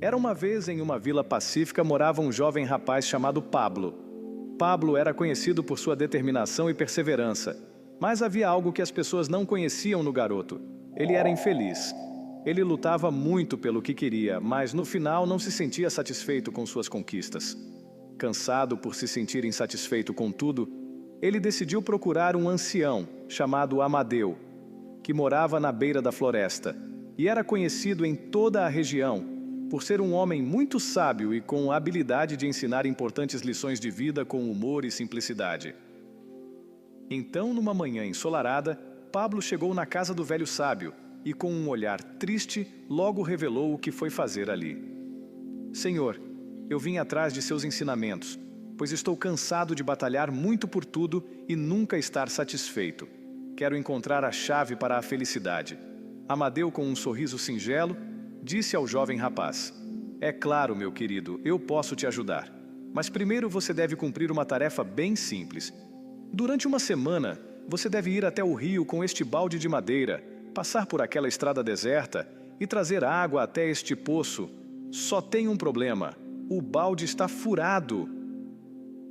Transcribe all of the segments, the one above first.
Era uma vez em uma vila pacífica morava um jovem rapaz chamado Pablo. Pablo era conhecido por sua determinação e perseverança, mas havia algo que as pessoas não conheciam no garoto. Ele era infeliz. Ele lutava muito pelo que queria, mas no final não se sentia satisfeito com suas conquistas. Cansado por se sentir insatisfeito com tudo, ele decidiu procurar um ancião chamado Amadeu, que morava na beira da floresta e era conhecido em toda a região por ser um homem muito sábio e com a habilidade de ensinar importantes lições de vida com humor e simplicidade. Então, numa manhã ensolarada, Pablo chegou na casa do velho sábio e, com um olhar triste, logo revelou o que foi fazer ali. Senhor, eu vim atrás de seus ensinamentos, pois estou cansado de batalhar muito por tudo e nunca estar satisfeito. Quero encontrar a chave para a felicidade. Amadeu, com um sorriso singelo, disse ao jovem rapaz: É claro, meu querido, eu posso te ajudar. Mas primeiro você deve cumprir uma tarefa bem simples. Durante uma semana, você deve ir até o rio com este balde de madeira, passar por aquela estrada deserta e trazer água até este poço. Só tem um problema: o balde está furado.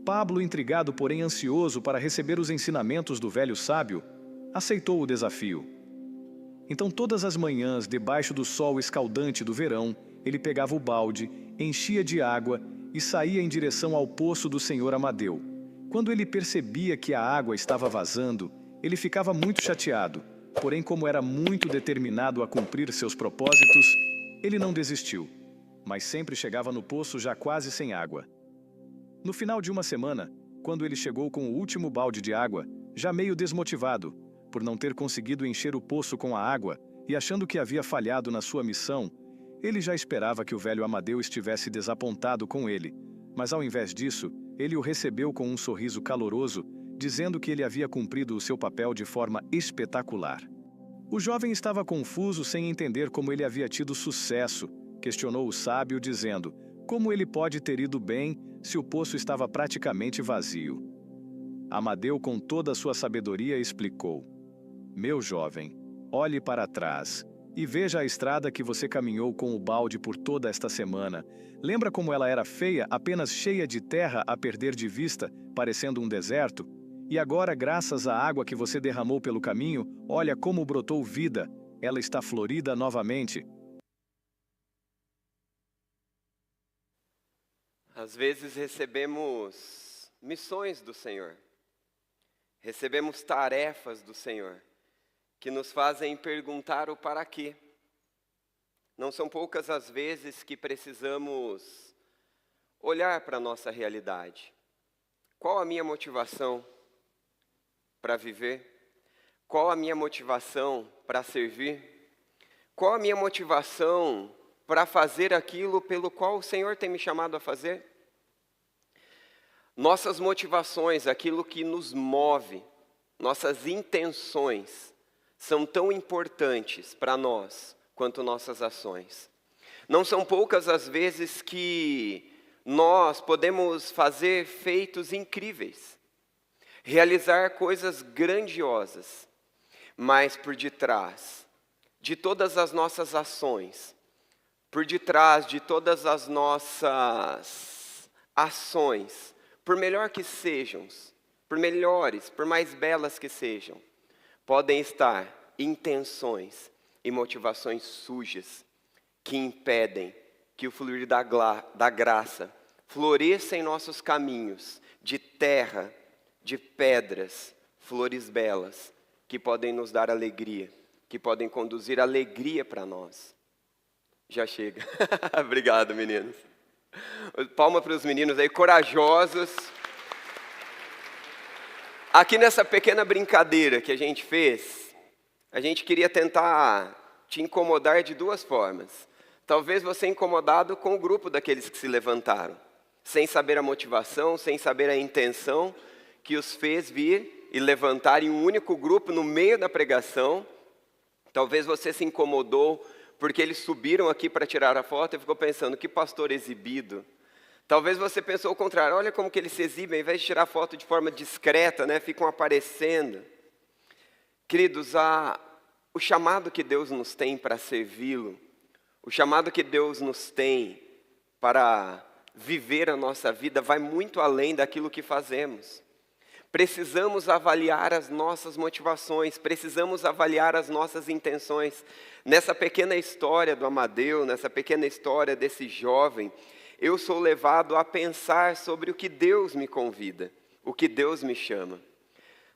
Pablo, intrigado, porém ansioso para receber os ensinamentos do velho sábio, aceitou o desafio. Então, todas as manhãs, debaixo do sol escaldante do verão, ele pegava o balde, enchia de água e saía em direção ao poço do senhor Amadeu. Quando ele percebia que a água estava vazando, ele ficava muito chateado. Porém, como era muito determinado a cumprir seus propósitos, ele não desistiu, mas sempre chegava no poço já quase sem água. No final de uma semana, quando ele chegou com o último balde de água, já meio desmotivado, por não ter conseguido encher o poço com a água e achando que havia falhado na sua missão, ele já esperava que o velho Amadeu estivesse desapontado com ele, mas ao invés disso, ele o recebeu com um sorriso caloroso, dizendo que ele havia cumprido o seu papel de forma espetacular. O jovem estava confuso sem entender como ele havia tido sucesso. Questionou o sábio, dizendo: como ele pode ter ido bem se o poço estava praticamente vazio? Amadeu, com toda a sua sabedoria, explicou: meu jovem, olhe para trás e veja a estrada que você caminhou com o balde por toda esta semana. Lembra como ela era feia, apenas cheia de terra a perder de vista, parecendo um deserto? E agora, graças à água que você derramou pelo caminho, olha como brotou vida. Ela está florida novamente. Às vezes recebemos missões do Senhor, recebemos tarefas do Senhor, que nos fazem perguntar o para quê. Não são poucas as vezes que precisamos olhar para a nossa realidade. Qual a minha motivação para viver? Qual a minha motivação para servir? Qual a minha motivação para fazer aquilo pelo qual o Senhor tem me chamado a fazer? Nossas motivações, aquilo que nos move, nossas intenções, são tão importantes para nós quanto nossas ações. Não são poucas as vezes que nós podemos fazer feitos incríveis, realizar coisas grandiosas, mas por detrás de todas as nossas ações, por detrás de todas as nossas ações, por melhor que sejam, por melhores, por mais belas que sejam, podem estar intenções e motivações sujas que impedem que o fluir da graça floresça em nossos caminhos de terra, de pedras, flores belas, que podem nos dar alegria, que podem conduzir alegria para nós. Já chega. Obrigado, meninos. Palma para os meninos aí, corajosos. Aqui nessa pequena brincadeira que a gente fez, a gente queria tentar te incomodar de duas formas. Talvez você incomodado com o grupo daqueles que se levantaram, sem saber a motivação, sem saber a intenção que os fez vir e levantar em um único grupo no meio da pregação. Talvez você se incomodou porque eles subiram aqui para tirar a foto e ficou pensando, que pastor exibido. Talvez você pensou o contrário, olha como que eles se exibem, ao invés de tirar foto de forma discreta, né, ficam aparecendo. Queridos, o chamado que Deus nos tem para servi-lo, O chamado que Deus nos tem para viver a nossa vida vai muito além daquilo que fazemos. Precisamos avaliar as nossas motivações, precisamos avaliar as nossas intenções. Nessa pequena história do Amadeu, nessa pequena história desse jovem, eu sou levado a pensar sobre o que Deus me convida, o que Deus me chama.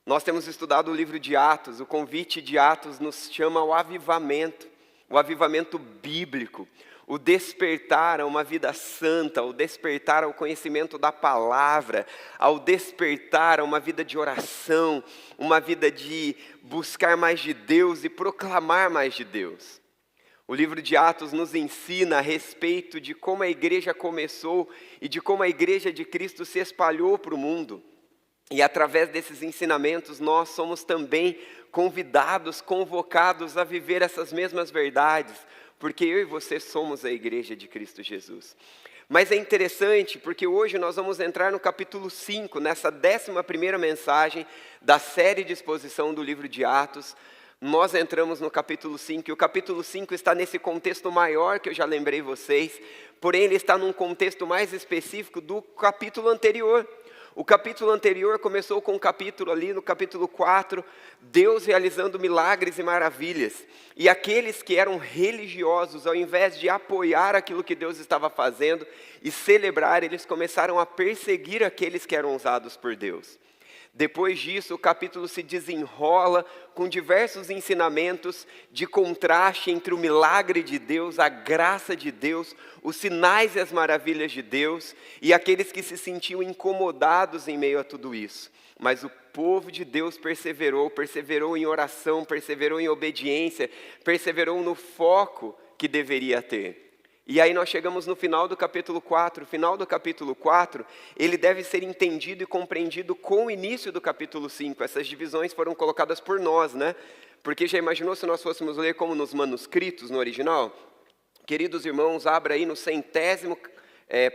Nós temos estudado o livro de Atos, o convite de Atos nos chama ao avivamento, o avivamento bíblico, o despertar a uma vida santa, o despertar ao conhecimento da palavra, ao despertar a uma vida de oração, uma vida de buscar mais de Deus e proclamar mais de Deus. O livro de Atos nos ensina a respeito de como a igreja começou e de como a igreja de Cristo se espalhou para o mundo. E através desses ensinamentos nós somos também convidados, convocados a viver essas mesmas verdades, porque eu e você somos a igreja de Cristo Jesus. Mas é interessante porque hoje nós vamos entrar no capítulo 5, nessa 11ª mensagem da série de exposição do livro de Atos. Nós entramos no capítulo 5, e o capítulo 5 está nesse contexto maior que eu já lembrei vocês, porém ele está num contexto mais específico do capítulo anterior. O capítulo anterior começou com um capítulo ali, no capítulo 4, Deus realizando milagres e maravilhas. E aqueles que eram religiosos, ao invés de apoiar aquilo que Deus estava fazendo e celebrar, eles começaram a perseguir aqueles que eram usados por Deus. Depois disso, o capítulo se desenrola com diversos ensinamentos de contraste entre o milagre de Deus, a graça de Deus, os sinais e as maravilhas de Deus, e aqueles que se sentiam incomodados em meio a tudo isso. Mas o povo de Deus perseverou em oração, perseverou em obediência, perseverou no foco que deveria ter. E aí nós chegamos no final do capítulo 4. O final do capítulo 4, ele deve ser entendido e compreendido com o início do capítulo 5. Essas divisões foram colocadas por nós, né? Porque já imaginou se nós fôssemos ler como nos manuscritos, no original? Queridos irmãos, abra aí no 100º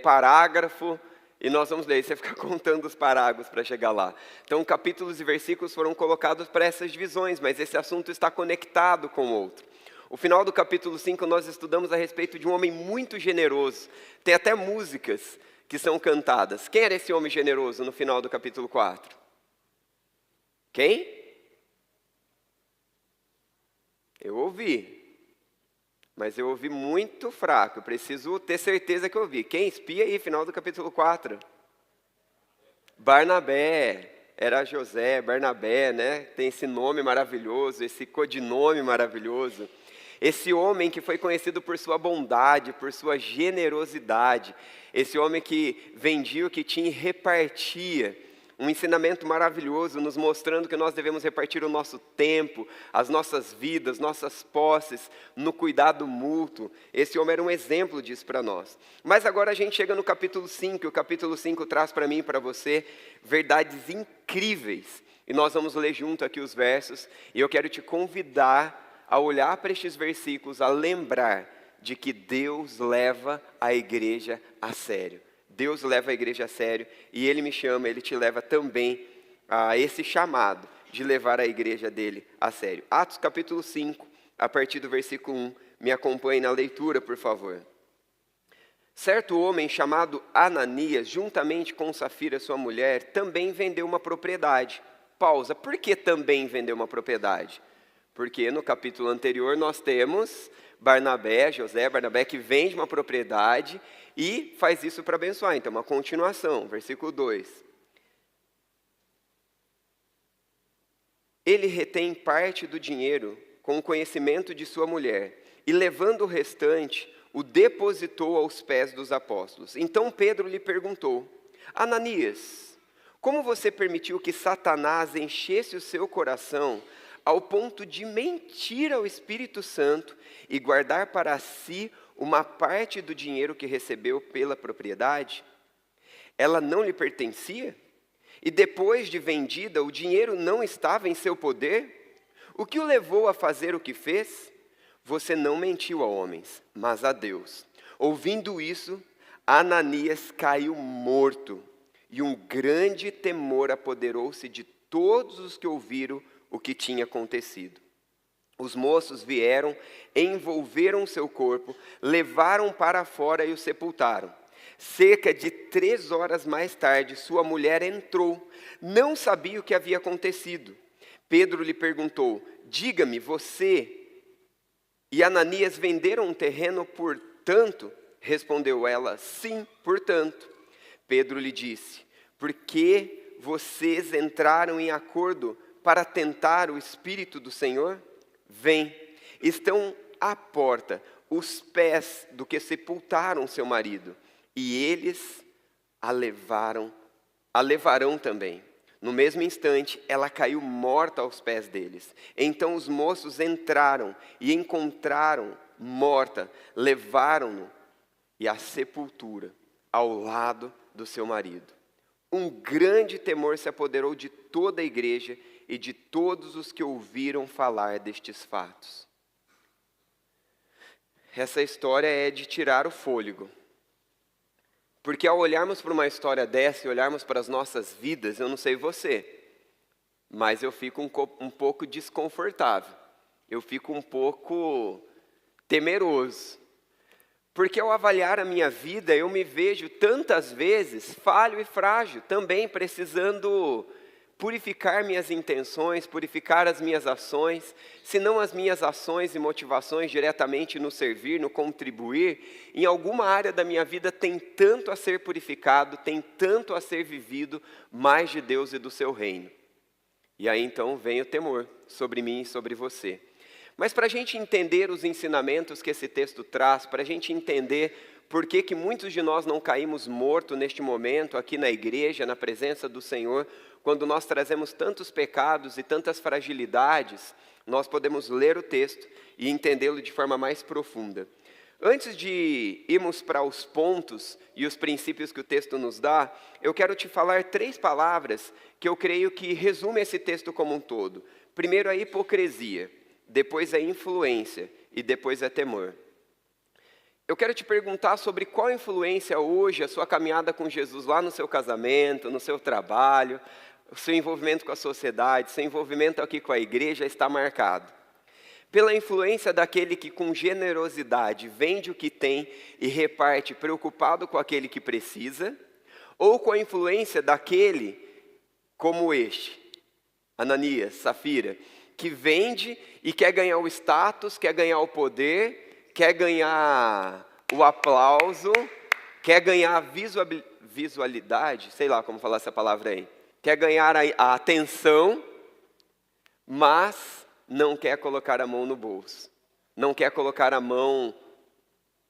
parágrafo, e nós vamos ler. Você fica contando os parágrafos para chegar lá. Então, capítulos e versículos foram colocados para essas divisões, mas esse assunto está conectado com o outro. O final do capítulo 5 nós estudamos a respeito de um homem muito generoso. Tem até músicas que são cantadas. Quem era esse homem generoso no final do capítulo 4? Quem? Eu ouvi. Mas eu ouvi muito fraco. Eu preciso ter certeza que eu ouvi. Quem? Espia aí, final do capítulo 4. Barnabé. Era José, Barnabé, né? Tem esse nome maravilhoso, esse codinome maravilhoso. Esse homem que foi conhecido por sua bondade, por sua generosidade. Esse homem que vendia o que tinha e repartia. Um ensinamento maravilhoso, nos mostrando que nós devemos repartir o nosso tempo, as nossas vidas, nossas posses, no cuidado mútuo. Esse homem era um exemplo disso para nós. Mas agora a gente chega no capítulo 5, e o capítulo 5 traz para mim e para você verdades incríveis. E nós vamos ler junto aqui os versos, e eu quero te convidar a olhar para estes versículos, a lembrar de que Deus leva a igreja a sério. Deus leva a igreja a sério e Ele me chama, Ele te leva também a esse chamado de levar a igreja dele a sério. Atos capítulo 5, a partir do versículo 1, me acompanhe na leitura, por favor. Certo homem chamado Ananias, juntamente com Safira, sua mulher, também vendeu uma propriedade. Pausa, por que também vendeu uma propriedade? Porque no capítulo anterior nós temos José Barnabé, que vende uma propriedade e faz isso para abençoar. Então, uma continuação, versículo 2. Ele retém parte do dinheiro com o conhecimento de sua mulher e, levando o restante, o depositou aos pés dos apóstolos. Então Pedro lhe perguntou: Ananias, como você permitiu que Satanás enchesse o seu coração ao ponto de mentir ao Espírito Santo e guardar para si uma parte do dinheiro que recebeu pela propriedade? Ela não lhe pertencia? E depois de vendida, o dinheiro não estava em seu poder? O que o levou a fazer o que fez? Você não mentiu a homens, mas a Deus. Ouvindo isso, Ananias caiu morto, e um grande temor apoderou-se de todos os que ouviram o que tinha acontecido. Os moços vieram, envolveram seu corpo, levaram para fora e o sepultaram. Cerca de 3 horas mais tarde, sua mulher entrou. Não sabia o que havia acontecido. Pedro lhe perguntou: diga-me, você e Ananias venderam um terreno por tanto? Respondeu ela: sim, por tanto. Pedro lhe disse: por que vocês entraram em acordo para tentar o Espírito do Senhor? Vem, estão à porta os pés do que sepultaram seu marido, e eles a levarão também. No mesmo instante, ela caiu morta aos pés deles. Então os moços entraram e encontraram morta, levaram-no e à sepultura, ao lado do seu marido. Um grande temor se apoderou de toda a igreja e de todos os que ouviram falar destes fatos. Essa história é de tirar o fôlego. Porque ao olharmos para uma história dessa e olharmos para as nossas vidas, eu não sei você, mas eu fico um pouco desconfortável. Eu fico um pouco temeroso. Porque ao avaliar a minha vida, eu me vejo tantas vezes falho e frágil, também precisando purificar minhas intenções, purificar as minhas ações, se não as minhas ações e motivações diretamente no servir, no contribuir, em alguma área da minha vida tem tanto a ser purificado, tem tanto a ser vivido, mais de Deus e do seu reino. E aí então vem o temor sobre mim e sobre você. Mas para a gente entender os ensinamentos que esse texto traz, para a gente entender por que muitos de nós não caímos mortos neste momento, aqui na igreja, na presença do Senhor, quando nós trazemos tantos pecados e tantas fragilidades, nós podemos ler o texto e entendê-lo de forma mais profunda. Antes de irmos para os pontos e os princípios que o texto nos dá, eu quero te falar 3 palavras que eu creio que resumem esse texto como um todo. Primeiro, a hipocrisia, depois a influência e depois a temor. Eu quero te perguntar sobre qual influência hoje a sua caminhada com Jesus lá no seu casamento, no seu trabalho, o seu envolvimento com a sociedade, seu envolvimento aqui com a igreja está marcado. Pela influência daquele que com generosidade vende o que tem e reparte preocupado com aquele que precisa, ou com a influência daquele como este, Ananias, Safira, que vende e quer ganhar o status, quer ganhar o poder, quer ganhar o aplauso, quer ganhar a visualidade, sei lá como falar essa palavra aí, quer ganhar a atenção, mas não quer colocar a mão no bolso, não quer colocar a mão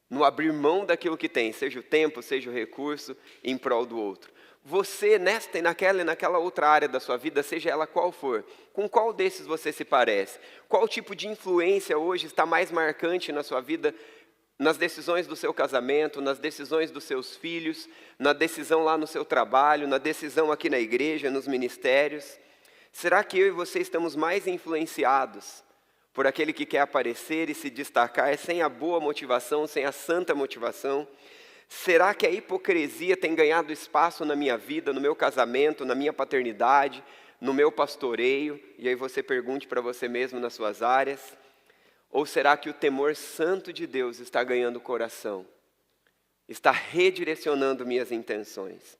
no abrir mão daquilo que tem, seja o tempo, seja o recurso, em prol do outro. Você, nesta e naquela outra área da sua vida, seja ela qual for, com qual desses você se parece? Qual tipo de influência hoje está mais marcante na sua vida, nas decisões do seu casamento, nas decisões dos seus filhos, na decisão lá no seu trabalho, na decisão aqui na igreja, nos ministérios? Será que eu e você estamos mais influenciados por aquele que quer aparecer e se destacar sem a boa motivação, sem a santa motivação? Será que a hipocrisia tem ganhado espaço na minha vida, no meu casamento, na minha paternidade, no meu pastoreio? E aí você pergunte para você mesmo nas suas áreas. Ou será que o temor santo de Deus está ganhando o coração? Está redirecionando minhas intenções?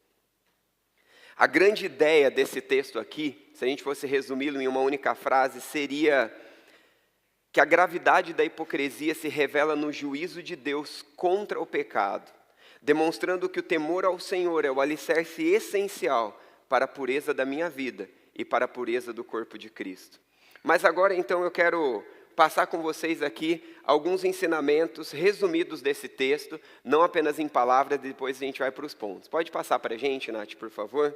A grande ideia desse texto aqui, se a gente fosse resumi-lo em uma única frase, seria que a gravidade da hipocrisia se revela no juízo de Deus contra o pecado, demonstrando que o temor ao Senhor é o alicerce essencial para a pureza da minha vida e para a pureza do corpo de Cristo. Mas agora então eu quero passar com vocês aqui alguns ensinamentos resumidos desse texto, não apenas em palavras, depois a gente vai para os pontos. Pode passar para a gente, Nath, por favor?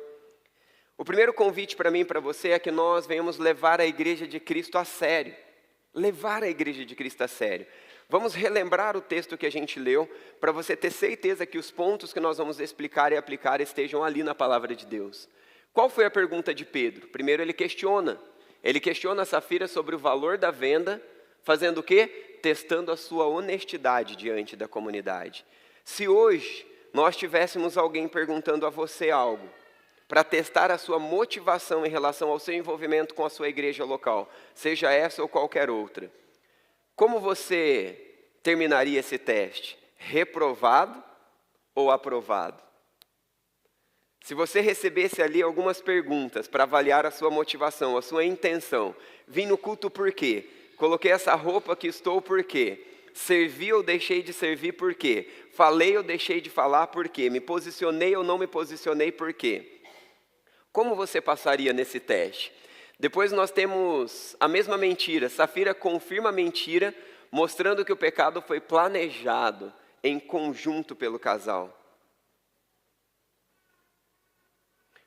O primeiro convite para mim e para você é que nós venhamos levar a igreja de Cristo a sério. Levar a igreja de Cristo a sério. Vamos relembrar o texto que a gente leu, para você ter certeza que os pontos que nós vamos explicar e aplicar estejam ali na palavra de Deus. Qual foi a pergunta de Pedro? Primeiro ele questiona a Safira sobre o valor da venda, fazendo o quê? Testando a sua honestidade diante da comunidade. Se hoje nós tivéssemos alguém perguntando a você algo, para testar a sua motivação em relação ao seu envolvimento com a sua igreja local, seja essa ou qualquer outra. Como você terminaria esse teste? Reprovado ou aprovado? Se você recebesse ali algumas perguntas para avaliar a sua motivação, a sua intenção, vim no culto por quê? Coloquei essa roupa que estou por quê? Servi ou deixei de servir por quê? Falei ou deixei de falar por quê? Me posicionei ou não me posicionei por quê? Como você passaria nesse teste? Depois nós temos a mesma mentira. Safira confirma a mentira, mostrando que o pecado foi planejado em conjunto pelo casal.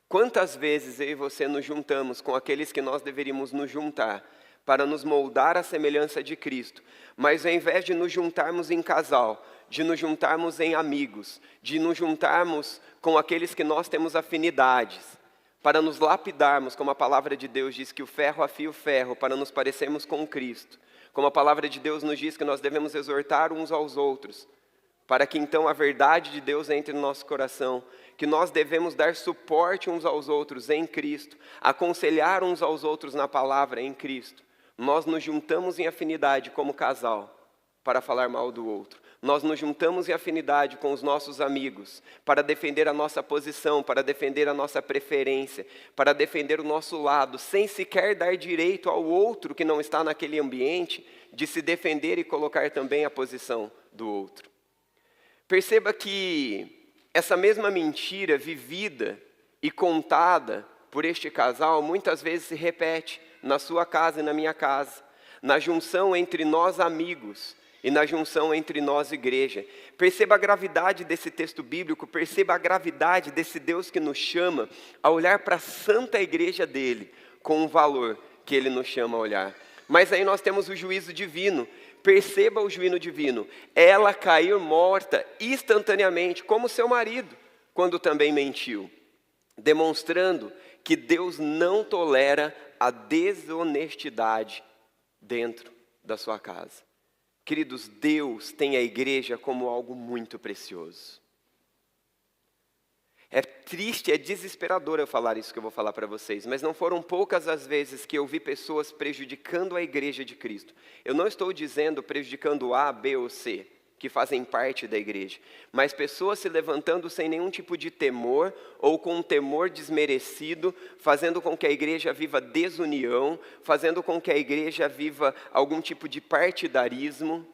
Quantas vezes eu e você nos juntamos com aqueles que nós deveríamos nos juntar para nos moldar à semelhança de Cristo, mas ao invés de nos juntarmos em casal, de nos juntarmos em amigos, de nos juntarmos com aqueles que nós temos afinidades, para nos lapidarmos, como a palavra de Deus diz que o ferro afia o ferro, para nos parecermos com Cristo, como a palavra de Deus nos diz que nós devemos exortar uns aos outros, para que então a verdade de Deus entre no nosso coração, que nós devemos dar suporte uns aos outros em Cristo, aconselhar uns aos outros na palavra em Cristo. Nós nos juntamos em afinidade como casal para falar mal do outro. Nós nos juntamos em afinidade com os nossos amigos para defender a nossa posição, para defender a nossa preferência, para defender o nosso lado, sem sequer dar direito ao outro que não está naquele ambiente de se defender e colocar também a posição do outro. Perceba que essa mesma mentira vivida e contada por este casal muitas vezes se repete na sua casa e na minha casa, na junção entre nós amigos e na junção entre nós igreja. Perceba a gravidade desse texto bíblico, perceba a gravidade desse Deus que nos chama a olhar para a santa igreja dele com o valor que ele nos chama a olhar. Mas aí nós temos o juízo divino. Perceba o juízo divino. Ela caiu morta instantaneamente, como seu marido, quando também mentiu, demonstrando que Deus não tolera a desonestidade dentro da sua casa. Queridos, Deus tem a igreja como algo muito precioso. É triste, é desesperador eu falar isso que eu vou falar para vocês, mas não foram poucas as vezes que eu vi pessoas prejudicando a igreja de Cristo. Eu não estou dizendo prejudicando A, B ou C, que fazem parte da igreja, mas pessoas se levantando sem nenhum tipo de temor ou com um temor desmerecido, fazendo com que a igreja viva desunião, fazendo com que a igreja viva algum tipo de partidarismo.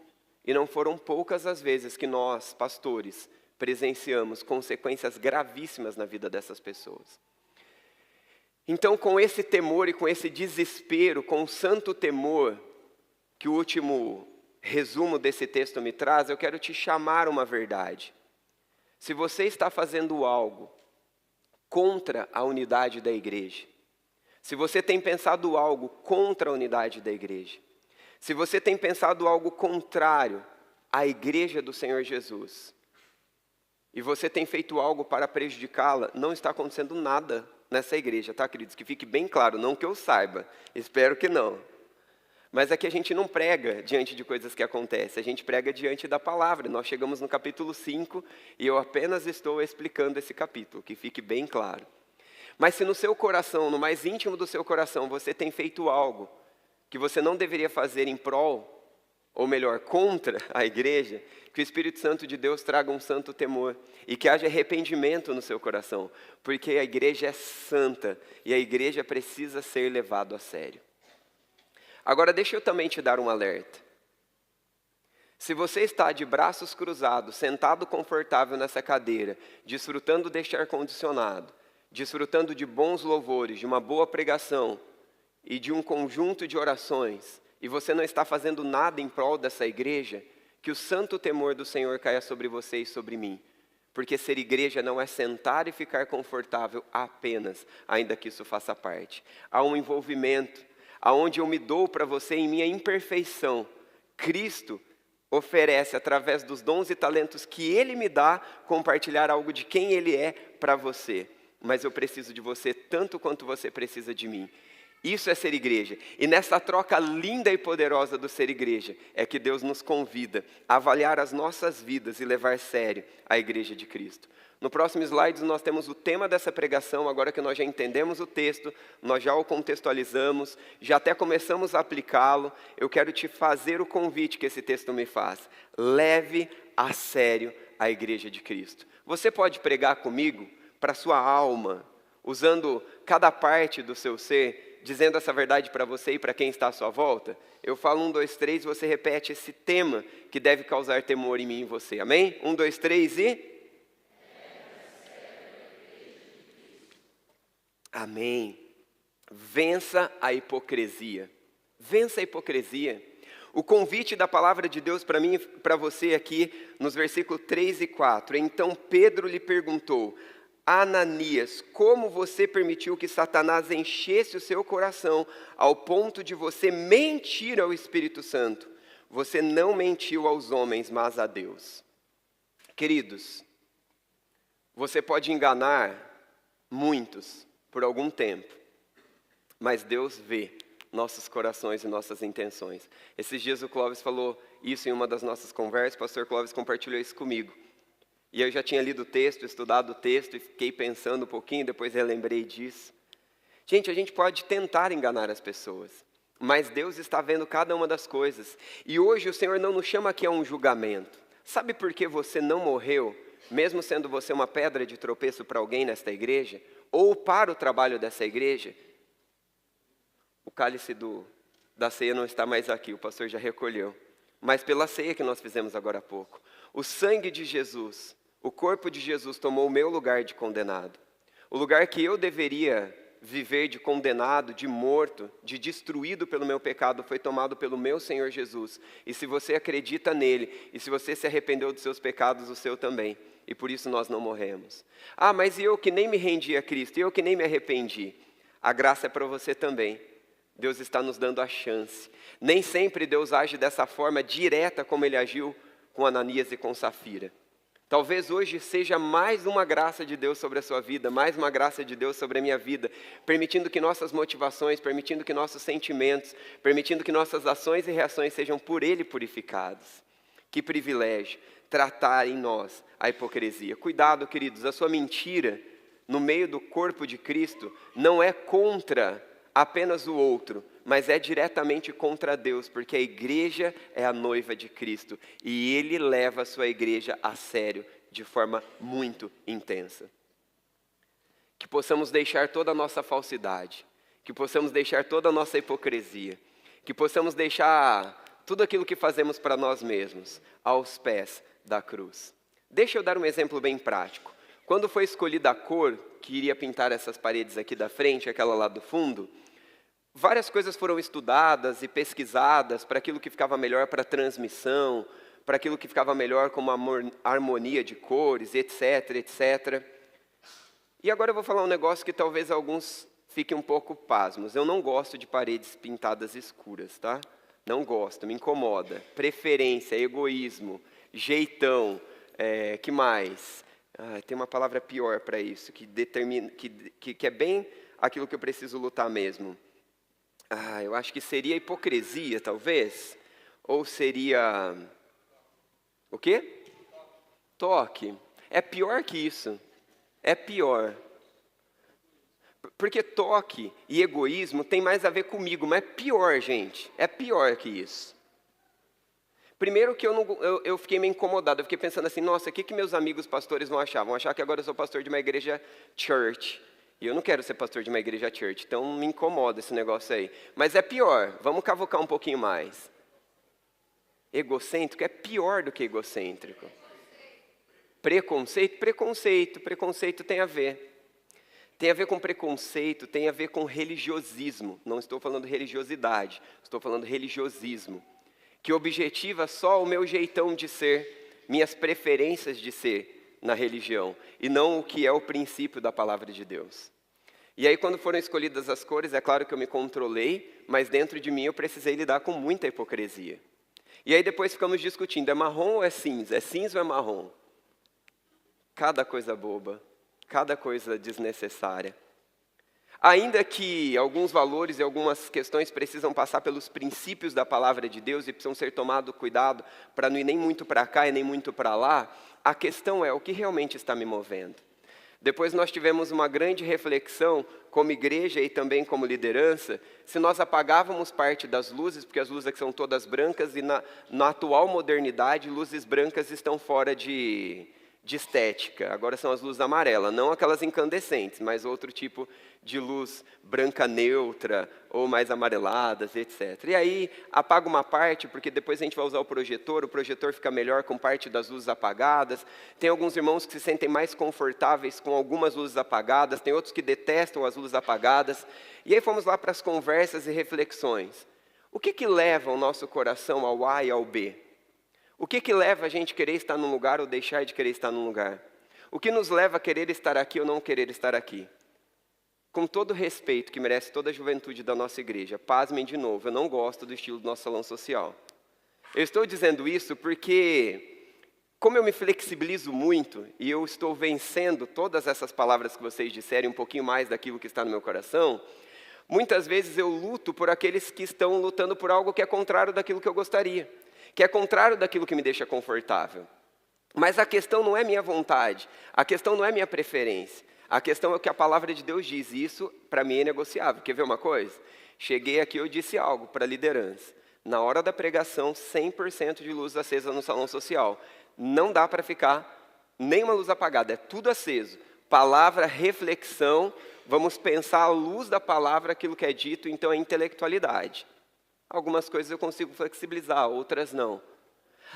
E não foram poucas as vezes que nós, pastores, presenciamos consequências gravíssimas na vida dessas pessoas. Então, com esse temor e com esse desespero, com o santo temor que o último resumo desse texto me traz, eu quero te chamar uma verdade. Se você está fazendo algo contra a unidade da igreja, se você tem pensado algo contra a unidade da igreja, se você tem pensado algo contrário à igreja do Senhor Jesus, e você tem feito algo para prejudicá-la, não está acontecendo nada nessa igreja, tá, queridos? Que fique bem claro, não que eu saiba, espero que não. Mas é que a gente não prega diante de coisas que acontecem, a gente prega diante da palavra. Nós chegamos no capítulo 5 e eu apenas estou explicando esse capítulo, que fique bem claro. Mas se no seu coração, no mais íntimo do seu coração, você tem feito algo que você não deveria fazer em prol, ou melhor, contra a igreja, que o Espírito Santo de Deus traga um santo temor e que haja arrependimento no seu coração, porque a igreja é santa e a igreja precisa ser levada a sério. Agora deixa eu também te dar um alerta. Se você está de braços cruzados, sentado confortável nessa cadeira, desfrutando deste ar-condicionado, desfrutando de bons louvores, de uma boa pregação e de um conjunto de orações, e você não está fazendo nada em prol dessa igreja, que o santo temor do Senhor caia sobre você e sobre mim. Porque ser igreja não é sentar e ficar confortável apenas, ainda que isso faça parte. Há um envolvimento, aonde eu me dou para você em minha imperfeição. Cristo oferece, através dos dons e talentos que Ele me dá, compartilhar algo de quem Ele é para você. Mas eu preciso de você tanto quanto você precisa de mim. Isso é ser igreja. E nessa troca linda e poderosa do ser igreja, é que Deus nos convida a avaliar as nossas vidas e levar a sério a igreja de Cristo. No próximo slide nós temos o tema dessa pregação, agora que nós já entendemos o texto, nós já o contextualizamos, já até começamos a aplicá-lo. Eu quero te fazer o convite que esse texto me faz. Leve a sério a igreja de Cristo. Você pode pregar comigo para a sua alma, usando cada parte do seu ser, dizendo essa verdade para você e para quem está à sua volta? Eu falo 1, 2, 3, você repete esse tema que deve causar temor em mim e em você. Amém? 1, 2, 3 e... Amém. Vença a hipocrisia. Vença a hipocrisia. O convite da palavra de Deus para mim e para você aqui, nos versículos 3 e 4. Então Pedro lhe perguntou: Ananias, como você permitiu que Satanás enchesse o seu coração ao ponto de você mentir ao Espírito Santo? Você não mentiu aos homens, mas a Deus. Queridos, você pode enganar muitos por algum tempo, mas Deus vê nossos corações e nossas intenções. Esses dias o Clóvis falou isso em uma das nossas conversas, o pastor Clóvis compartilhou isso comigo. E eu já tinha lido o texto, estudado o texto, e fiquei pensando um pouquinho, depois relembrei disso. Gente, a gente pode tentar enganar as pessoas, mas Deus está vendo cada uma das coisas. E hoje o Senhor não nos chama aqui a um julgamento. Sabe por que você não morreu, mesmo sendo você uma pedra de tropeço para alguém nesta igreja, ou para o trabalho dessa igreja? O cálice da ceia não está mais aqui, o pastor já recolheu. Mas pela ceia que nós fizemos agora há pouco. O sangue de Jesus, o corpo de Jesus tomou o meu lugar de condenado. O lugar que eu deveria viver de condenado, de morto, de destruído pelo meu pecado, foi tomado pelo meu Senhor Jesus. E se você acredita nele, e se você se arrependeu dos seus pecados, o seu também. E por isso nós não morremos. Ah, mas eu que nem me rendi a Cristo, eu que nem me arrependi. A graça é para você também. Deus está nos dando a chance. Nem sempre Deus age dessa forma direta como Ele agiu com Ananias e com Safira. Talvez hoje seja mais uma graça de Deus sobre a sua vida, mais uma graça de Deus sobre a minha vida, permitindo que nossas motivações, permitindo que nossos sentimentos, permitindo que nossas ações e reações sejam por Ele purificados. Que privilégio tratar em nós a hipocrisia. Cuidado, queridos, a sua mentira no meio do corpo de Cristo não é contra apenas o outro, mas é diretamente contra Deus, porque a igreja é a noiva de Cristo e Ele leva a sua igreja a sério, de forma muito intensa. Que possamos deixar toda a nossa falsidade, que possamos deixar toda a nossa hipocrisia, que possamos deixar tudo aquilo que fazemos para nós mesmos aos pés da cruz. Deixa eu dar um exemplo bem prático. Quando foi escolhida a cor que iria pintar essas paredes aqui da frente, aquela lá do fundo, várias coisas foram estudadas e pesquisadas para aquilo que ficava melhor para a transmissão, para aquilo que ficava melhor como a harmonia de cores, etc, etc. E agora eu vou falar um negócio que talvez alguns fiquem um pouco pasmos. Eu não gosto de paredes pintadas escuras, tá? Não gosto, me incomoda. Preferência, egoísmo, jeitão, que mais? Tem uma palavra pior para isso, que determina, que é bem aquilo que eu preciso lutar mesmo. Eu acho que seria hipocrisia, talvez. Ou seria... O quê? Toque. É pior que isso. É pior. Porque toque e egoísmo tem mais a ver comigo, mas é pior, gente. É pior que isso. Primeiro que eu fiquei meio incomodado. Eu fiquei pensando assim, nossa, o que meus amigos pastores vão achar? Vão achar que agora eu sou pastor de uma igreja church. E eu não quero ser pastor de uma igreja church, então me incomoda esse negócio aí. Mas é pior, vamos cavucar um pouquinho mais. Egocêntrico é pior do que egocêntrico. Preconceito tem a ver. Tem a ver com preconceito, tem a ver com religiosismo. Não estou falando religiosidade, estou falando religiosismo. Que objetiva só o meu jeitão de ser, minhas preferências de ser na religião, e não o que é o princípio da palavra de Deus. E aí quando foram escolhidas as cores, é claro que eu me controlei, mas dentro de mim eu precisei lidar com muita hipocrisia. E aí depois ficamos discutindo, é marrom ou é cinza? É cinza ou é marrom? Cada coisa boba, cada coisa desnecessária. Ainda que alguns valores e algumas questões precisam passar pelos princípios da palavra de Deus e precisam ser tomados cuidado para não ir nem muito para cá e nem muito para lá, a questão é o que realmente está me movendo. Depois nós tivemos uma grande reflexão como igreja e também como liderança, se nós apagávamos parte das luzes, porque as luzes aqui são todas brancas e na atual modernidade, luzes brancas estão fora de estética. Agora são as luzes amarelas, não aquelas incandescentes, mas outro tipo de luz branca neutra ou mais amareladas, etc. E aí apaga uma parte, porque depois a gente vai usar o projetor fica melhor com parte das luzes apagadas. Tem alguns irmãos que se sentem mais confortáveis com algumas luzes apagadas, tem outros que detestam as luzes apagadas. E aí fomos lá para as conversas e reflexões. O que leva o nosso coração ao A e ao B? O que leva a gente a querer estar num lugar ou deixar de querer estar num lugar? O que nos leva a querer estar aqui ou não querer estar aqui? Com todo o respeito que merece toda a juventude da nossa igreja, pasmem de novo, eu não gosto do estilo do nosso salão social. Eu estou dizendo isso porque, como eu me flexibilizo muito e eu estou vencendo todas essas palavras que vocês disserem, um pouquinho mais daquilo que está no meu coração, muitas vezes eu luto por aqueles que estão lutando por algo que é contrário daquilo que eu gostaria, que é contrário daquilo que me deixa confortável. Mas a questão não é minha vontade, a questão não é minha preferência, a questão é o que a palavra de Deus diz, e isso para mim é negociável. Quer ver uma coisa? Cheguei aqui, eu disse algo para a liderança. Na hora da pregação, 100% de luz acesa no salão social. Não dá para ficar nenhuma luz apagada, é tudo aceso. Palavra, reflexão, vamos pensar à luz da palavra aquilo que é dito, então é intelectualidade. Algumas coisas eu consigo flexibilizar, outras não.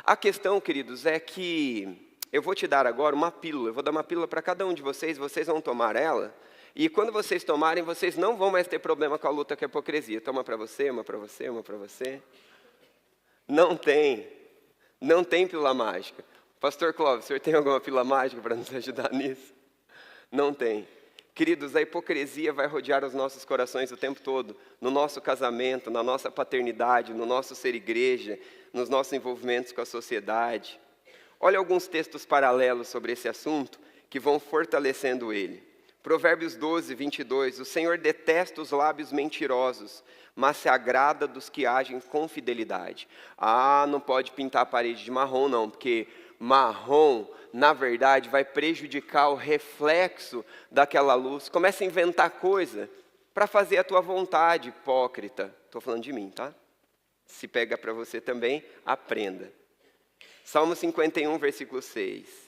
A questão, queridos, é que eu vou te dar agora uma pílula. Eu vou dar uma pílula para cada um de vocês vão tomar ela. E quando vocês tomarem, vocês não vão mais ter problema com a luta com a hipocrisia. Toma para você, uma para você, uma para você. Não tem pílula mágica. Pastor Clóvis, o senhor tem alguma pílula mágica para nos ajudar nisso? Não tem. Queridos, a hipocrisia vai rodear os nossos corações o tempo todo, no nosso casamento, na nossa paternidade, no nosso ser igreja, nos nossos envolvimentos com a sociedade. Olha alguns textos paralelos sobre esse assunto que vão fortalecendo ele. Provérbios 12, 22, o Senhor detesta os lábios mentirosos, mas se agrada dos que agem com fidelidade. Não pode pintar a parede de marrom não, porque marrom, na verdade, vai prejudicar o reflexo daquela luz. Começa a inventar coisa para fazer a tua vontade, hipócrita. Estou falando de mim, tá? Se pega para você também, aprenda. Salmo 51, versículo 6.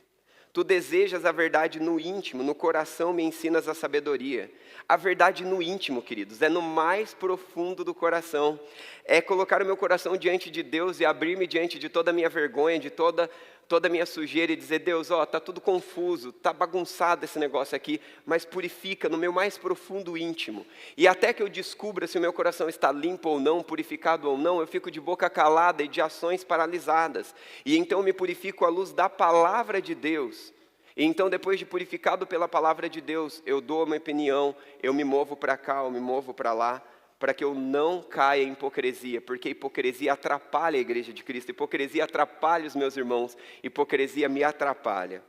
Tu desejas a verdade no íntimo, no coração me ensinas a sabedoria. A verdade no íntimo, queridos, é no mais profundo do coração. É colocar o meu coração diante de Deus e abrir-me diante de toda a minha vergonha, de toda a minha sujeira e dizer, Deus, está tudo confuso, está bagunçado esse negócio aqui, mas purifica no meu mais profundo íntimo. E até que eu descubra se o meu coração está limpo ou não, purificado ou não, eu fico de boca calada e de ações paralisadas. E então eu me purifico à luz da palavra de Deus. E então, depois de purificado pela palavra de Deus, eu dou uma opinião, eu me movo para cá, eu me movo para lá, para que eu não caia em hipocrisia, porque hipocrisia atrapalha a igreja de Cristo, hipocrisia atrapalha os meus irmãos, hipocrisia me atrapalha.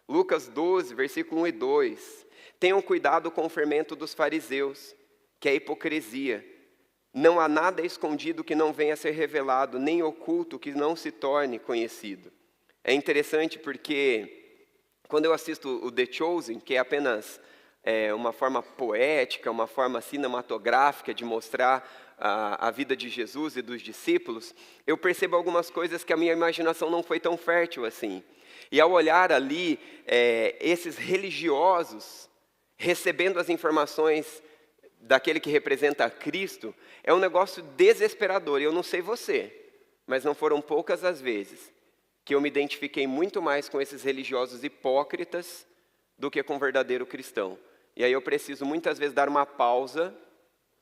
Lucas 12, versículo 1 e 2. Tenham cuidado com o fermento dos fariseus, que é a hipocrisia. Não há nada escondido que não venha a ser revelado, nem oculto que não se torne conhecido. É interessante porque quando eu assisto o The Chosen, que é apenas uma forma poética, uma forma cinematográfica de mostrar a vida de Jesus e dos discípulos, eu percebo algumas coisas que a minha imaginação não foi tão fértil assim. E ao olhar ali, esses religiosos recebendo as informações daquele que representa a Cristo, é um negócio desesperador. E eu não sei você, mas não foram poucas as vezes que eu me identifiquei muito mais com esses religiosos hipócritas do que com o verdadeiro cristão. E aí eu preciso muitas vezes dar uma pausa,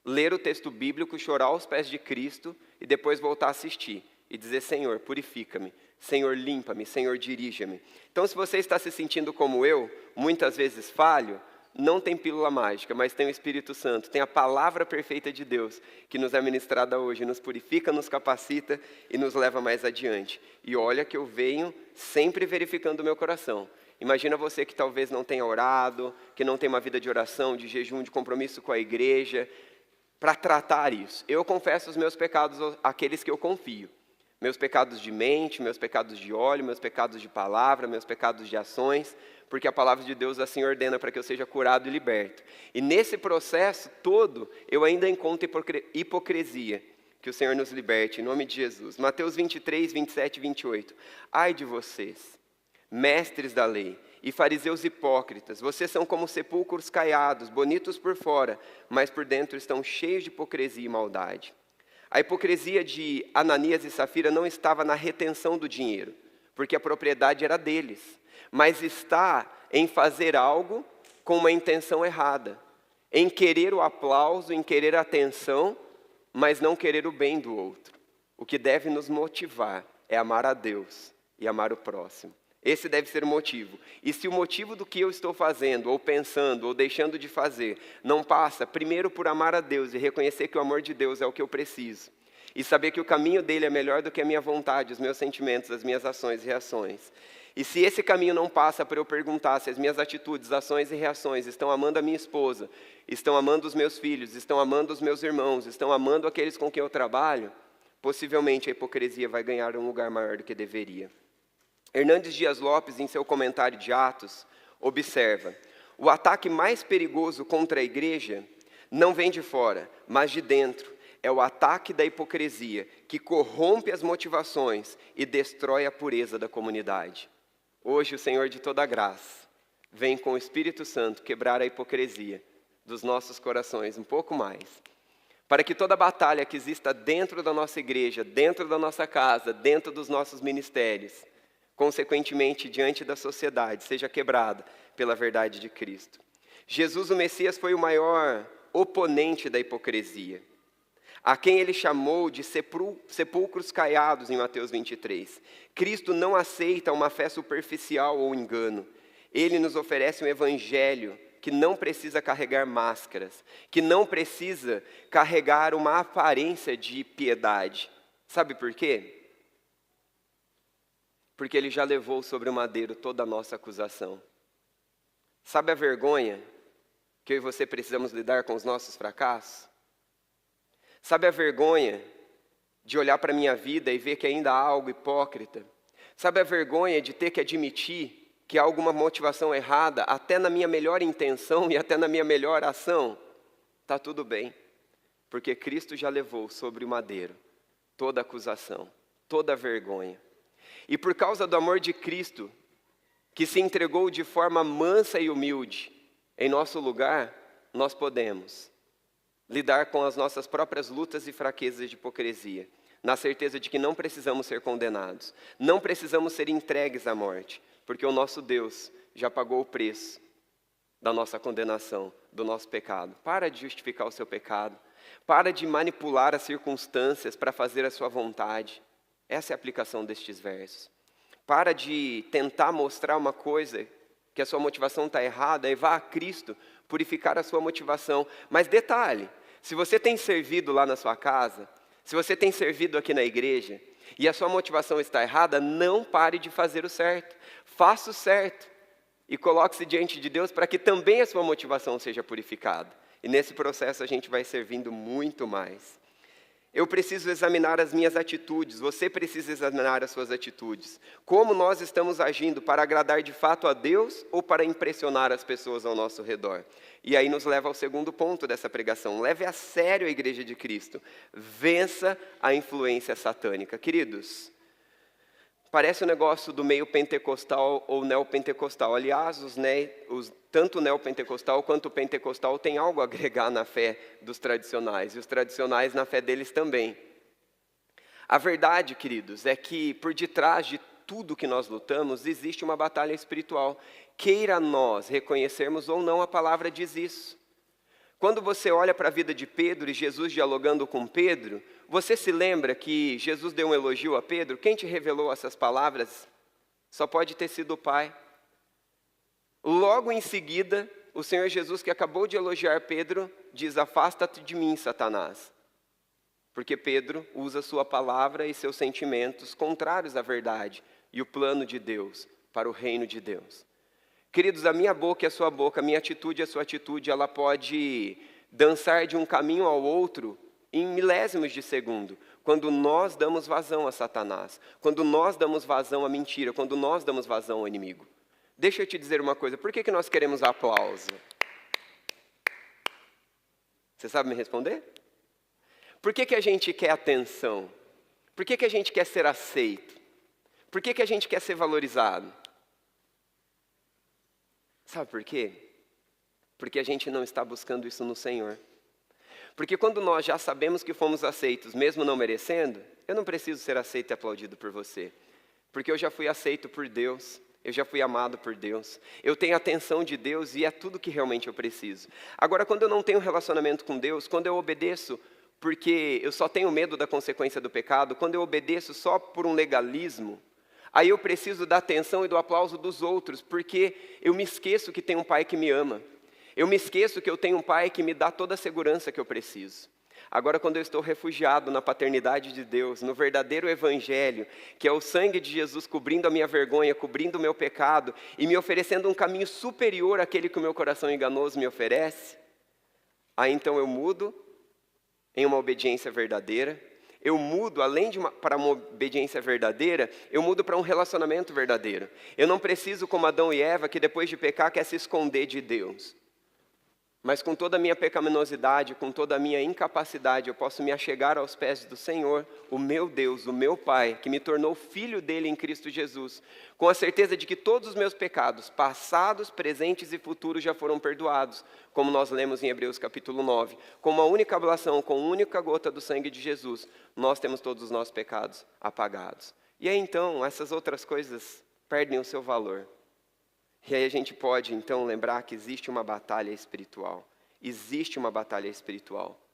ler o texto bíblico, chorar aos pés de Cristo e depois voltar a assistir e dizer, Senhor, purifica-me, Senhor, limpa-me, Senhor, dirija-me. Então, se você está se sentindo como eu, muitas vezes falho, não tem pílula mágica, mas tem o Espírito Santo, tem a palavra perfeita de Deus que nos é ministrada hoje, nos purifica, nos capacita e nos leva mais adiante. E olha que eu venho sempre verificando o meu coração. Imagina você que talvez não tenha orado, que não tem uma vida de oração, de jejum, de compromisso com a igreja, para tratar isso. Eu confesso os meus pecados àqueles que eu confio. Meus pecados de mente, meus pecados de olho, meus pecados de palavra, meus pecados de ações, porque a palavra de Deus assim ordena para que eu seja curado e liberto. E nesse processo todo, eu ainda encontro hipocrisia. Que o Senhor nos liberte, em nome de Jesus. Mateus 23, 27 e 28. Ai de vocês, mestres da lei e fariseus hipócritas, vocês são como sepulcros caiados, bonitos por fora, mas por dentro estão cheios de hipocrisia e maldade. A hipocrisia de Ananias e Safira não estava na retenção do dinheiro, porque a propriedade era deles, mas está em fazer algo com uma intenção errada, em querer o aplauso, em querer a atenção, mas não querer o bem do outro. O que deve nos motivar é amar a Deus e amar o próximo. Esse deve ser o motivo. E se o motivo do que eu estou fazendo, ou pensando, ou deixando de fazer, não passa primeiro por amar a Deus e reconhecer que o amor de Deus é o que eu preciso, e saber que o caminho dele é melhor do que a minha vontade, os meus sentimentos, as minhas ações e reações. E se esse caminho não passa para eu perguntar se as minhas atitudes, ações e reações estão amando a minha esposa, estão amando os meus filhos, estão amando os meus irmãos, estão amando aqueles com quem eu trabalho, possivelmente a hipocrisia vai ganhar um lugar maior do que deveria. Hernandes Dias Lopes, em seu comentário de Atos, observa: o ataque mais perigoso contra a igreja não vem de fora, mas de dentro. É o ataque da hipocrisia, que corrompe as motivações e destrói a pureza da comunidade. Hoje o Senhor de toda graça vem com o Espírito Santo quebrar a hipocrisia dos nossos corações um pouco mais, para que toda batalha que exista dentro da nossa igreja, dentro da nossa casa, dentro dos nossos ministérios, consequentemente diante da sociedade, seja quebrada pela verdade de Cristo. Jesus, o Messias, foi o maior oponente da hipocrisia, a quem ele chamou de sepulcros caiados em Mateus 23. Cristo não aceita uma fé superficial ou engano. Ele nos oferece um evangelho que não precisa carregar máscaras, que não precisa carregar uma aparência de piedade. Sabe por quê? Porque ele já levou sobre o madeiro toda a nossa acusação. Sabe a vergonha que eu e você precisamos lidar com os nossos fracassos? Sabe a vergonha de olhar para a minha vida e ver que ainda há algo hipócrita? Sabe a vergonha de ter que admitir que há alguma motivação errada, até na minha melhor intenção e até na minha melhor ação? Está tudo bem, porque Cristo já levou sobre o madeiro toda a acusação, toda a vergonha. E por causa do amor de Cristo, que se entregou de forma mansa e humilde, em nosso lugar, nós podemos lidar com as nossas próprias lutas e fraquezas de hipocrisia, na certeza de que não precisamos ser condenados, não precisamos ser entregues à morte, porque o nosso Deus já pagou o preço da nossa condenação, do nosso pecado. Para de justificar o seu pecado, para de manipular as circunstâncias para fazer a sua vontade. Essa é a aplicação destes versos. Para de tentar mostrar uma coisa que a sua motivação está errada e vá a Cristo purificar a sua motivação. Mas detalhe, se você tem servido lá na sua casa, se você tem servido aqui na igreja e a sua motivação está errada, não pare de fazer o certo. Faça o certo e coloque-se diante de Deus para que também a sua motivação seja purificada. E nesse processo a gente vai servindo muito mais. Eu preciso examinar as minhas atitudes, você precisa examinar as suas atitudes. Como nós estamos agindo, para agradar de fato a Deus ou para impressionar as pessoas ao nosso redor? E aí nos leva ao segundo ponto dessa pregação. Leve a sério a Igreja de Cristo. Vença a influência satânica. Queridos, parece um negócio do meio pentecostal ou neopentecostal. Aliás, tanto o neopentecostal quanto o pentecostal tem algo a agregar na fé dos tradicionais, e os tradicionais na fé deles também. A verdade, queridos, é que por detrás de tudo que nós lutamos, existe uma batalha espiritual. Queira nós reconhecermos ou não, a palavra diz isso. Quando você olha para a vida de Pedro e Jesus dialogando com Pedro, você se lembra que Jesus deu um elogio a Pedro? Quem te revelou essas palavras? Só pode ter sido o Pai. Logo em seguida, o Senhor Jesus, que acabou de elogiar Pedro, diz: afasta-te de mim, Satanás. Porque Pedro usa sua palavra e seus sentimentos contrários à verdade e o plano de Deus para o reino de Deus. Queridos, a minha boca e a sua boca, a minha atitude e a sua atitude, ela pode dançar de um caminho ao outro em milésimos de segundo, quando nós damos vazão a Satanás, quando nós damos vazão à mentira, quando nós damos vazão ao inimigo. Deixa eu te dizer uma coisa, por que nós queremos aplauso? Você sabe me responder? Por que a gente quer atenção? Por que a gente quer ser aceito? Por que a gente quer ser valorizado? Sabe por quê? Porque a gente não está buscando isso no Senhor. Porque quando nós já sabemos que fomos aceitos, mesmo não merecendo, eu não preciso ser aceito e aplaudido por você. Porque eu já fui aceito por Deus, eu já fui amado por Deus, eu tenho a atenção de Deus e é tudo que realmente eu preciso. Agora, quando eu não tenho relacionamento com Deus, quando eu obedeço porque eu só tenho medo da consequência do pecado, quando eu obedeço só por um legalismo, aí eu preciso da atenção e do aplauso dos outros, porque eu me esqueço que tem um pai que me ama. Eu me esqueço que eu tenho um pai que me dá toda a segurança que eu preciso. Agora, quando eu estou refugiado na paternidade de Deus, no verdadeiro evangelho, que é o sangue de Jesus cobrindo a minha vergonha, cobrindo o meu pecado e me oferecendo um caminho superior àquele que o meu coração enganoso me oferece, aí então eu mudo em uma obediência verdadeira. Eu mudo, para uma obediência verdadeira, eu mudo para um relacionamento verdadeiro. Eu não preciso, como Adão e Eva, que depois de pecar quer se esconder de Deus. Mas com toda a minha pecaminosidade, com toda a minha incapacidade, eu posso me achegar aos pés do Senhor, o meu Deus, o meu Pai, que me tornou filho dele em Cristo Jesus, com a certeza de que todos os meus pecados, passados, presentes e futuros, já foram perdoados, como nós lemos em Hebreus capítulo 9. Com uma única ablação, com uma única gota do sangue de Jesus, nós temos todos os nossos pecados apagados. E aí então, essas outras coisas perdem o seu valor. E aí a gente pode, então, lembrar que existe uma batalha espiritual. Existe uma batalha espiritual.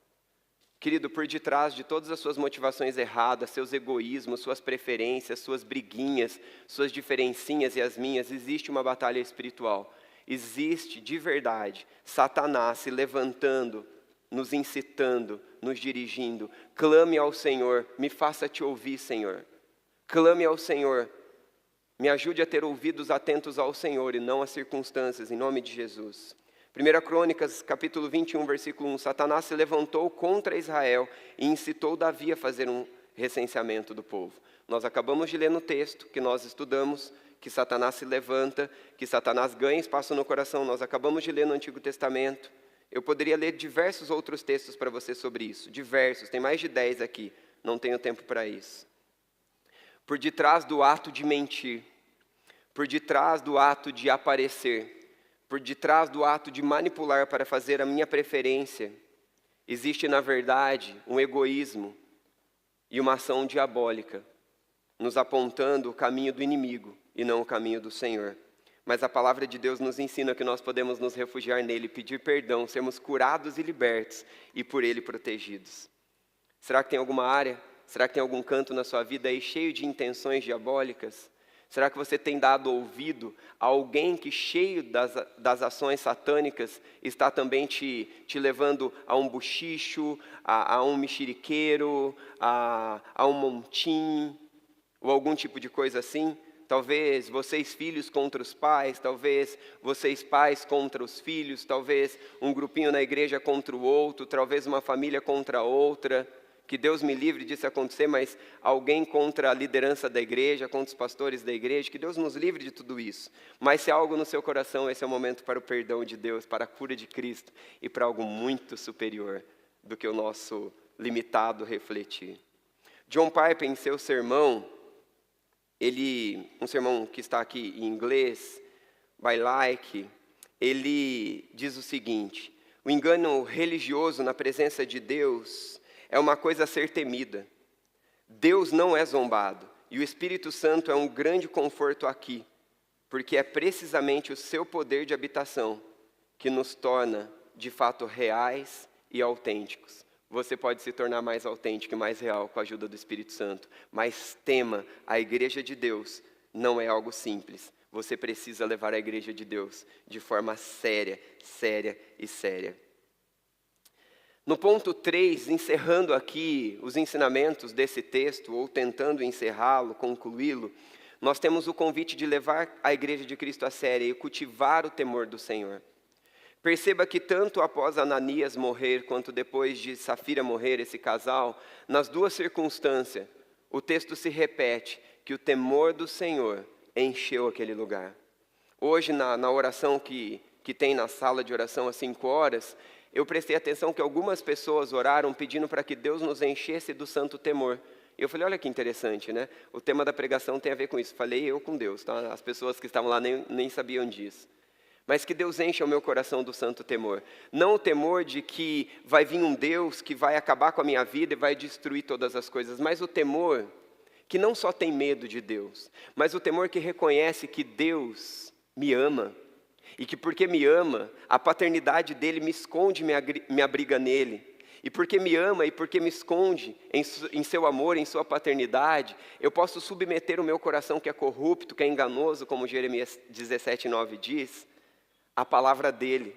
Querido, por detrás de todas as suas motivações erradas, seus egoísmos, suas preferências, suas briguinhas, suas diferencinhas e as minhas, existe uma batalha espiritual. Existe, de verdade, Satanás se levantando, nos incitando, nos dirigindo. Clame ao Senhor, me faça te ouvir, Senhor. Clame ao Senhor. Me ajude a ter ouvidos atentos ao Senhor e não às circunstâncias, em nome de Jesus. 1 Crônicas, capítulo 21, versículo 1. Satanás se levantou contra Israel e incitou Davi a fazer um recenseamento do povo. Nós acabamos de ler no texto que nós estudamos, que Satanás se levanta, que Satanás ganha espaço no coração. Nós acabamos de ler no Antigo Testamento. Eu poderia ler diversos outros textos para você sobre isso. Diversos, tem mais de 10 aqui. Não tenho tempo para isso. Por detrás do ato de mentir, por detrás do ato de aparecer, por detrás do ato de manipular para fazer a minha preferência, existe, na verdade, um egoísmo e uma ação diabólica, nos apontando o caminho do inimigo e não o caminho do Senhor. Mas a palavra de Deus nos ensina que nós podemos nos refugiar nele, pedir perdão, sermos curados e libertos e por ele protegidos. Será que tem alguma área? Será que tem algum canto na sua vida aí cheio de intenções diabólicas? Será que você tem dado ouvido a alguém que, cheio das ações satânicas, está também te levando a um bochicho, a um mexeriqueiro, a um montim, ou algum tipo de coisa assim? Talvez vocês filhos contra os pais, talvez vocês pais contra os filhos, talvez um grupinho na igreja contra o outro, talvez uma família contra a outra. Que Deus me livre disso acontecer, mas alguém contra a liderança da igreja, contra os pastores da igreja, que Deus nos livre de tudo isso. Mas se há algo no seu coração, esse é o momento para o perdão de Deus, para a cura de Cristo e para algo muito superior do que o nosso limitado refletir. John Piper, em seu sermão, um sermão que está aqui em inglês, by like, ele diz o seguinte: o engano religioso na presença de Deus é uma coisa a ser temida. Deus não é zombado, e o Espírito Santo é um grande conforto aqui, porque é precisamente o seu poder de habitação que nos torna, de fato, reais e autênticos. Você pode se tornar mais autêntico e mais real com a ajuda do Espírito Santo, mas tema, a igreja de Deus não é algo simples. Você precisa levar a igreja de Deus de forma séria, séria e séria. No ponto 3, encerrando aqui os ensinamentos desse texto, ou tentando encerrá-lo, concluí-lo, Nós temos o convite de levar a Igreja de Cristo a sério e cultivar o temor do Senhor. Perceba que tanto após Ananias morrer, quanto depois de Safira morrer, esse casal, nas duas circunstâncias, o texto se repete, que o temor do Senhor encheu aquele lugar. Hoje, na oração que tem na sala de oração às 5 horas, eu prestei atenção que algumas pessoas oraram pedindo para que Deus nos enchesse do santo temor. E eu falei, olha que interessante, né? O tema da pregação tem a ver com isso. Falei eu com Deus, tá? As pessoas que estavam lá nem sabiam disso. Mas que Deus encha o meu coração do santo temor. Não o temor de que vai vir um Deus que vai acabar com a minha vida e vai destruir todas as coisas, mas o temor que não só tem medo de Deus, mas o temor que reconhece que Deus me ama, e que porque me ama, a paternidade dele me esconde, me abriga nele. E porque me ama e porque me esconde em seu amor, em sua paternidade, eu posso submeter o meu coração que é corrupto, que é enganoso, como Jeremias 17:9 diz, à palavra dele,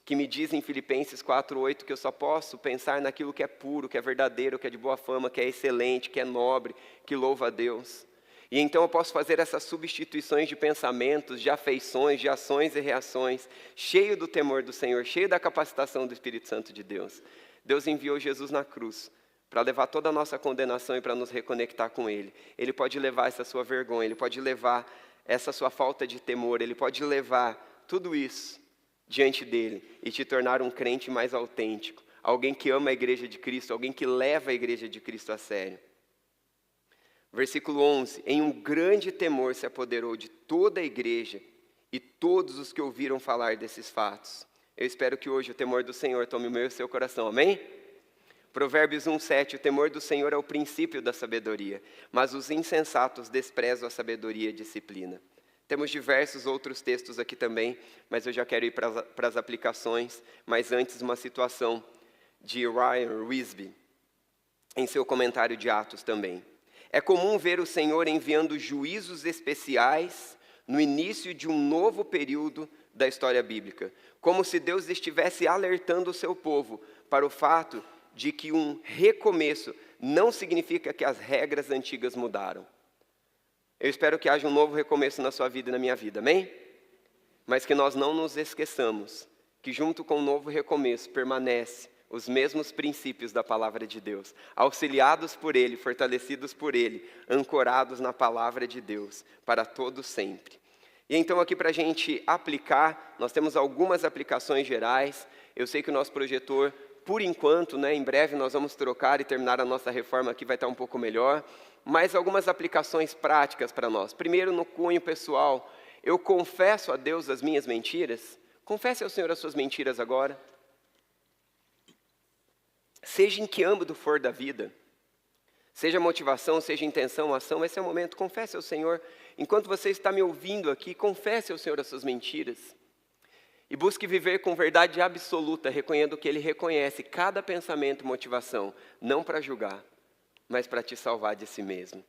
que me diz em Filipenses 4:8 que eu só posso pensar naquilo que é puro, que é verdadeiro, que é de boa fama, que é excelente, que é nobre, que louva a Deus. E então eu posso fazer essas substituições de pensamentos, de afeições, de ações e reações, cheio do temor do Senhor, cheio da capacitação do Espírito Santo de Deus. Deus enviou Jesus na cruz para levar toda a nossa condenação e para nos reconectar com Ele. Ele pode levar essa sua vergonha, Ele pode levar essa sua falta de temor, Ele pode levar tudo isso diante dEle e te tornar um crente mais autêntico, alguém que ama a Igreja de Cristo, alguém que leva a Igreja de Cristo a sério. Versículo 11, em um grande temor se apoderou de toda a igreja e todos os que ouviram falar desses fatos. Eu espero que hoje o temor do Senhor tome o meu e o seu coração, amém? Provérbios 1:7, o temor do Senhor é o princípio da sabedoria, mas os insensatos desprezam a sabedoria e a disciplina. Temos diversos outros textos aqui também, mas eu já quero ir para as aplicações, mas antes uma situação de Ryan Wisby, em seu comentário de Atos também. É comum ver o Senhor enviando juízos especiais no início de um novo período da história bíblica, como se Deus estivesse alertando o seu povo para o fato de que um recomeço não significa que as regras antigas mudaram. Eu espero que haja um novo recomeço na sua vida e na minha vida, amém? Mas que nós não nos esqueçamos que junto com o novo recomeço permanece os mesmos princípios da palavra de Deus, auxiliados por Ele, fortalecidos por Ele, ancorados na palavra de Deus, para todo sempre. E então aqui para a gente aplicar, nós temos algumas aplicações gerais. Eu sei que o nosso projetor, por enquanto, em breve nós vamos trocar e terminar a nossa reforma aqui, vai estar um pouco melhor, mas algumas aplicações práticas para nós. Primeiro, no cunho pessoal, eu confesso a Deus as minhas mentiras. Confesse ao Senhor as suas mentiras agora. Seja em que âmbito for da vida, seja motivação, seja intenção, ação, esse é o momento, confesse ao Senhor. Enquanto você está me ouvindo aqui, confesse ao Senhor as suas mentiras. E busque viver com verdade absoluta, reconhecendo que Ele reconhece cada pensamento e motivação, não para julgar, mas para te salvar de si mesmo.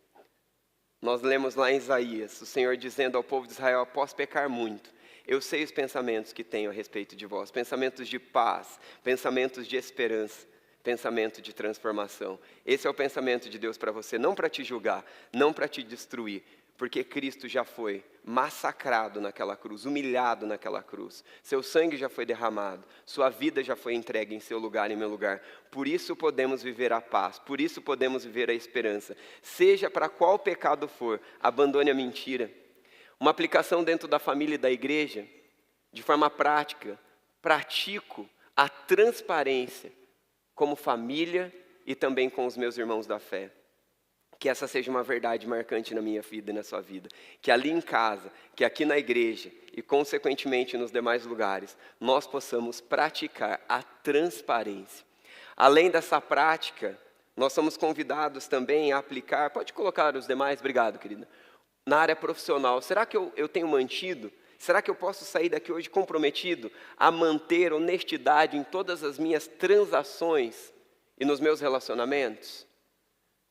Nós lemos lá em Isaías, o Senhor dizendo ao povo de Israel, após pecar muito, eu sei os pensamentos que tenho a respeito de vós, pensamentos de paz, pensamentos de esperança, pensamento de transformação. Esse é o pensamento de Deus para você, não para te julgar, não para te destruir, porque Cristo já foi massacrado naquela cruz, humilhado naquela cruz. Seu sangue já foi derramado, sua vida já foi entregue em seu lugar e em meu lugar. Por isso podemos viver a paz, por isso podemos viver a esperança. Seja para qual pecado for, abandone a mentira. Uma aplicação dentro da família e da igreja, de forma prática, pratico a transparência como família e também com os meus irmãos da fé. Que essa seja uma verdade marcante na minha vida e na sua vida. Que ali em casa, que aqui na igreja e consequentemente nos demais lugares, nós possamos praticar a transparência. Além dessa prática, nós somos convidados também a aplicar, pode colocar os demais, obrigado querida, na área profissional. Será que eu tenho mantido? Será que eu posso sair daqui hoje comprometido a manter honestidade em todas as minhas transações e nos meus relacionamentos?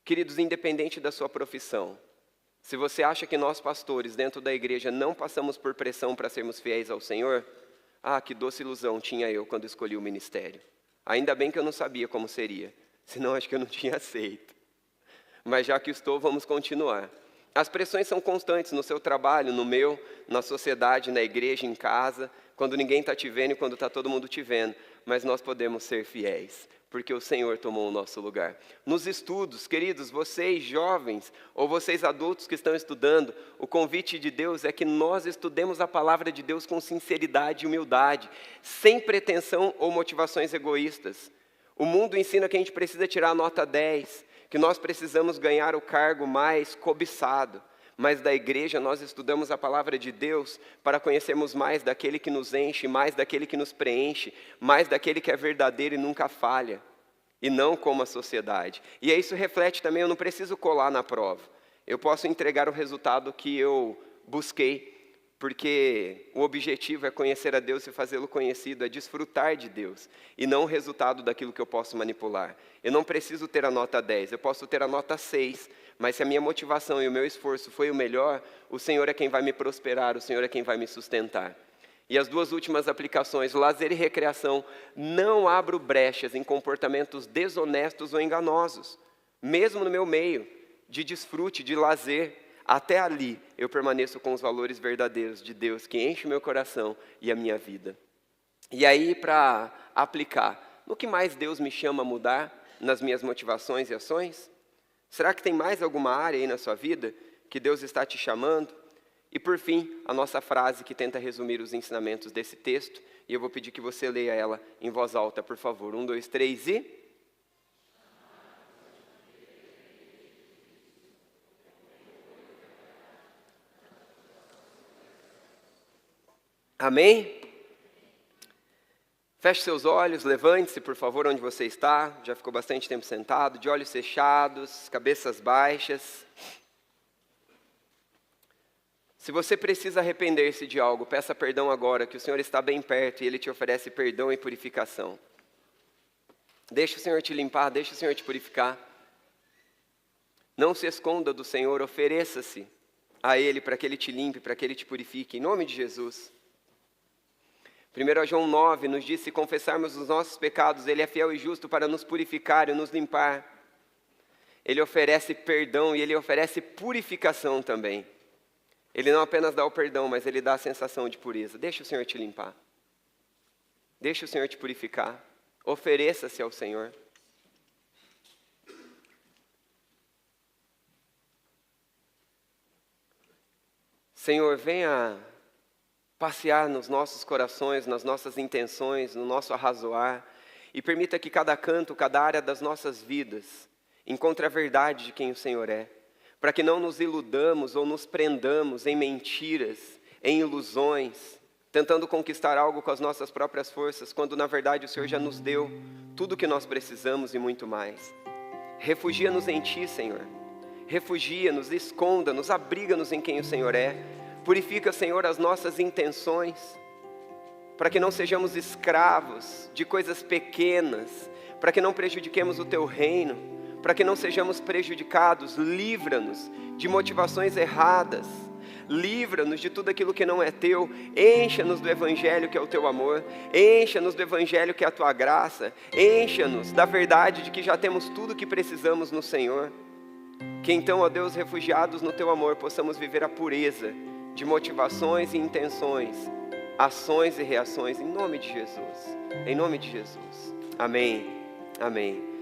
Queridos, independente da sua profissão, se você acha que nós pastores dentro da igreja não passamos por pressão para sermos fiéis ao Senhor, que doce ilusão tinha eu quando escolhi o ministério. Ainda bem que eu não sabia como seria, senão acho que eu não tinha aceito. Mas já que estou, vamos continuar. As pressões são constantes no seu trabalho, no meu, na sociedade, na igreja, em casa, quando ninguém está te vendo e quando está todo mundo te vendo. Mas nós podemos ser fiéis, porque o Senhor tomou o nosso lugar. Nos estudos, queridos, vocês jovens ou vocês adultos que estão estudando, o convite de Deus é que nós estudemos a palavra de Deus com sinceridade e humildade, sem pretensão ou motivações egoístas. O mundo ensina que a gente precisa tirar a nota 10, que nós precisamos ganhar o cargo mais cobiçado, mas da igreja nós estudamos a palavra de Deus para conhecermos mais daquele que nos enche, mais daquele que nos preenche, mais daquele que é verdadeiro e nunca falha, e não como a sociedade. E isso reflete também, eu não preciso colar na prova, eu posso entregar o resultado que eu busquei, porque o objetivo é conhecer a Deus e fazê-lo conhecido, é desfrutar de Deus, e não o resultado daquilo que eu posso manipular. Eu não preciso ter a nota 10, eu posso ter a nota 6, mas se a minha motivação e o meu esforço foi o melhor, o Senhor é quem vai me prosperar, o Senhor é quem vai me sustentar. E as duas últimas aplicações, lazer e recreação, não abro brechas em comportamentos desonestos ou enganosos, mesmo no meu meio, de desfrute, de lazer. Até ali eu permaneço com os valores verdadeiros de Deus, que enche o meu coração e a minha vida. E aí, para aplicar, no que mais Deus me chama a mudar nas minhas motivações e ações? Será que tem mais alguma área aí na sua vida que Deus está te chamando? E por fim, a nossa frase que tenta resumir os ensinamentos desse texto, e eu vou pedir que você leia ela em voz alta, por favor. 1, 2, 3 e... Amém? Feche seus olhos, levante-se, por favor, onde você está. Já ficou bastante tempo sentado, de olhos fechados, cabeças baixas. Se você precisa arrepender-se de algo, peça perdão agora, que o Senhor está bem perto e Ele te oferece perdão e purificação. Deixa o Senhor te limpar, deixa o Senhor te purificar. Não se esconda do Senhor, ofereça-se a Ele para que Ele te limpe, para que Ele te purifique, em nome de Jesus. 1 João 9 nos diz, se confessarmos os nossos pecados, Ele é fiel e justo para nos purificar e nos limpar. Ele oferece perdão e Ele oferece purificação também. Ele não apenas dá o perdão, mas Ele dá a sensação de pureza. Deixa o Senhor te limpar. Deixa o Senhor te purificar. Ofereça-se ao Senhor. Senhor, venha passear nos nossos corações, nas nossas intenções, no nosso arrazoar, e permita que cada canto, cada área das nossas vidas encontre a verdade de quem o Senhor é, para que não nos iludamos ou nos prendamos em mentiras, em ilusões, tentando conquistar algo com as nossas próprias forças, quando na verdade o Senhor já nos deu tudo o que nós precisamos e muito mais. Refugia-nos em Ti, Senhor. Refugia-nos, esconda-nos, abriga-nos em quem o Senhor é. Purifica, Senhor, as nossas intenções, para que não sejamos escravos de coisas pequenas, para que não prejudiquemos o Teu reino, para que não sejamos prejudicados. Livra-nos de motivações erradas, livra-nos de tudo aquilo que não é Teu, encha-nos do Evangelho que é o Teu amor, encha-nos do Evangelho que é a Tua graça, encha-nos da verdade de que já temos tudo o que precisamos no Senhor. Que então, ó Deus, refugiados no Teu amor, possamos viver a pureza de motivações e intenções, ações e reações, em nome de Jesus. Em nome de Jesus. Amém. Amém.